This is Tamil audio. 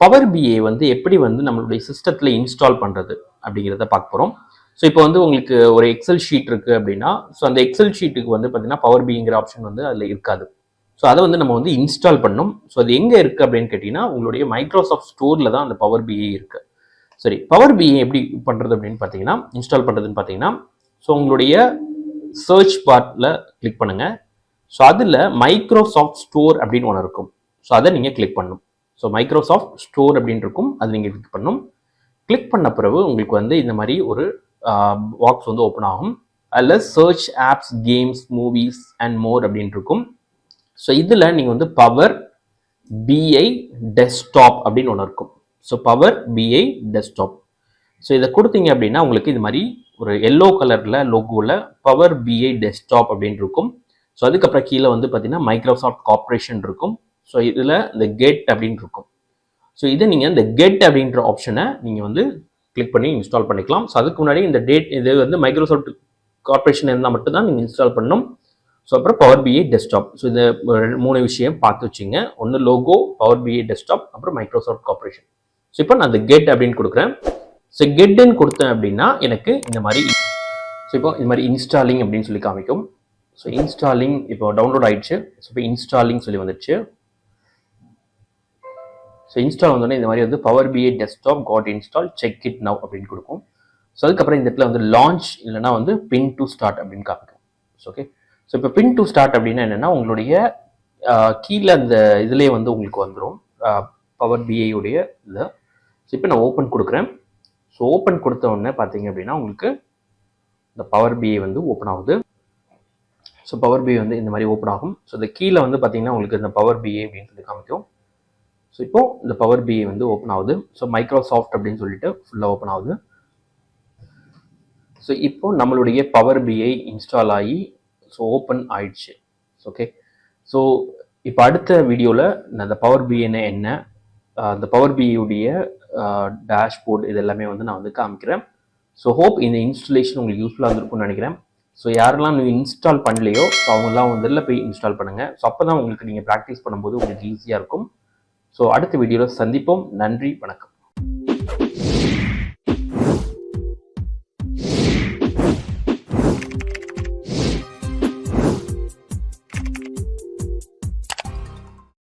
பவர் பிஏ வந்து எப்படி வந்து நம்மளுடைய சிஸ்டத்தில் இன்ஸ்டால் பண்ணுறது அப்படிங்கிறத பார்க்க போகிறோம். ஸோ இப்போ வந்து உங்களுக்கு ஒரு எக்ஸல் ஷீட் இருக்குது அப்படின்னா, ஸோ அந்த எக்ஸல் ஷீட்டுக்கு வந்து பார்த்தீங்கன்னா பவர் பிங்கிற ஆப்ஷன் வந்து அதில் இருக்காது. ஸோ அதை வந்து நம்ம வந்து இன்ஸ்டால் பண்ணணும். ஸோ அது எங்கே இருக்குது அப்படின்னு கேட்டிங்கன்னா, உங்களுடைய மைக்ரோசாஃப்ட் ஸ்டோரில் தான் அந்த பவர் பிஏ இருக்குது. சரி, பவர் பிஏ எப்படி பண்ணுறது அப்படின்னு பார்த்தீங்கன்னா, இன்ஸ்டால் பண்ணுறதுன்னு பார்த்தீங்கன்னா, ஸோ உங்களுடைய சர்ச் பார்ட்டில் கிளிக் பண்ணுங்கள். ஸோ அதில் மைக்ரோசாஃப்ட் ஸ்டோர் அப்படின்னு ஒன்று இருக்கும். ஸோ அதை நீங்கள் கிளிக் பண்ணணும். ஸோ மைக்ரோசாஃப்ட் ஸ்டோர் அப்படின்னு இருக்கும், அது நீங்கள் கிளிக் பண்ணணும். கிளிக் பண்ண பிறகு உங்களுக்கு வந்து இந்த மாதிரி ஒரு பாக்ஸ் வந்து ஓப்பன் ஆகும். அதில் search apps, games, movies and more அப்படின்னு இருக்கும். ஸோ இதில் நீங்கள் வந்து பவர் பிஐ டெஸ்க்டாப் அப்படின்னு ஒன்று இருக்கும். So power BI desktop. So இதை கொடுத்தீங்க அப்படின்னா உங்களுக்கு இது மாதிரி ஒரு எல்லோ கலரில் லோகோவில் பவர் பிஐ டெஸ்க்டாப் அப்படின்னு இருக்கும். ஸோ அதுக்கப்புறம் கீழே வந்து பார்த்தீங்கன்னா மைக்ரோசாஃப்ட் கார்ப்பரேஷன் இருக்கும். ஸோ இதில் இந்த கெட் அப்படின்னு இருக்கும். ஸோ இதை நீங்கள் இந்த கெட் அப்படின்ற ஆப்ஷனை நீங்கள் வந்து கிளிக் பண்ணி இன்ஸ்டால் பண்ணிக்கலாம். ஸோ அதுக்கு முன்னாடி இந்த இது வந்து மைக்ரோசாஃப்ட் கார்ப்பரேஷன் இருந்தால் மட்டும்தான் நீங்கள் இன்ஸ்டால் பண்ணணும். ஸோ அப்புறம் பவர் பிஐ டெஸ்க்டாப். ஸோ இந்த 3 விஷயம் பார்த்து வச்சுங்க. ஒன்று லோகோ, பவர் பிஐ டெஸ்க்டாப், அப்புறம் மைக்ரோசாஃப்ட் கார்ப்பரேஷன். ஸோ இப்போ நான் அந்த கெட் அப்படின்னு கொடுக்குறேன். ஸோ கெட்டுன்னு கொடுத்தேன் அப்படின்னா எனக்கு இந்த மாதிரி இப்போ இந்த மாதிரி இன்ஸ்டாலிங் அப்படின்னு சொல்லி காமிக்கும். ஸோ இன்ஸ்டாலிங் இப்போ டவுன்லோட் ஆயிடுச்சு. ஸோ இப்போ இன்ஸ்டாலிங் சொல்லி வந்துடுச்சு. ஸோ இன்ஸ்டால் வந்தோடனே இந்த மாதிரி வந்து power BI desktop got install, check it now அப்படின்னு கொடுக்கும். ஸோ அதுக்கப்புறம் இந்த இடத்துல வந்து லான்ச் இல்லைனா வந்து பின் டு ஸ்டார்ட் அப்படின்னு காமிக்கும். ஓகே, ஸோ இப்போ பின் டு ஸ்டார்ட் அப்படின்னா என்னென்னா உங்களுடைய கீழே அந்த இதுலேயே வந்து உங்களுக்கு வந்துடும் பவர் பிஐடைய இதை. ஸோ இப்போ நான் ஓப்பன் கொடுக்குறேன். ஸோ ஓப்பன் கொடுத்த உடனே பார்த்தீங்க அப்படின்னா உங்களுக்கு இந்த பவர் பிஐ வந்து ஓப்பன் ஆகுது. ஸோ பவர் பிஐ வந்து இந்த மாதிரி ஓப்பன் ஆகும். ஸோ இந்த கீழே வந்து பார்த்தீங்கன்னா உங்களுக்கு இந்த பவர் பிஐ அப்படின்னு சொல்லி காமிக்கும். ஸோ இப்போ இந்த பவர் பிஐ வந்து ஓப்பன் ஆகுது. ஸோ மைக்ரோசாஃப்ட் அப்படின்னு சொல்லிட்டு ஃபுல்லாக ஓப்பன் ஆகுது. ஸோ இப்போ நம்மளுடைய பவர் பிஐ இன்ஸ்டால் ஆகி ஸோ ஓப்பன் ஆயிடுச்சு. ஓகே, ஸோ இப்போ அடுத்த வீடியோவில் நான் அந்த பவர் பிஐனா என்ன, அந்த பவர் பிஐயுடைய டேஷ்போர்ட் இது எல்லாமே வந்து நான் வந்து காமிக்கிறேன். ஸோ ஹோப் இந்த இன்ஸ்டாலேஷன் உங்களுக்கு யூஸ்ஃபுல்லாக இருந்திருக்கும்னு நினைக்கிறேன். ஸோ யாரெல்லாம் நீங்கள் இன்ஸ்டால் பண்ணலையோ ஸோ அவங்கெல்லாம் வந்து போய் இன்ஸ்டால் பண்ணுங்கள். ஸோ அப்போ தான் உங்களுக்கு நீங்கள் ப்ராக்டிஸ் பண்ணும்போது உங்களுக்கு ஈஸியாக இருக்கும். ஸோ அடுத்த வீடியோவில் சந்திப்போம். நன்றி, வணக்கம்.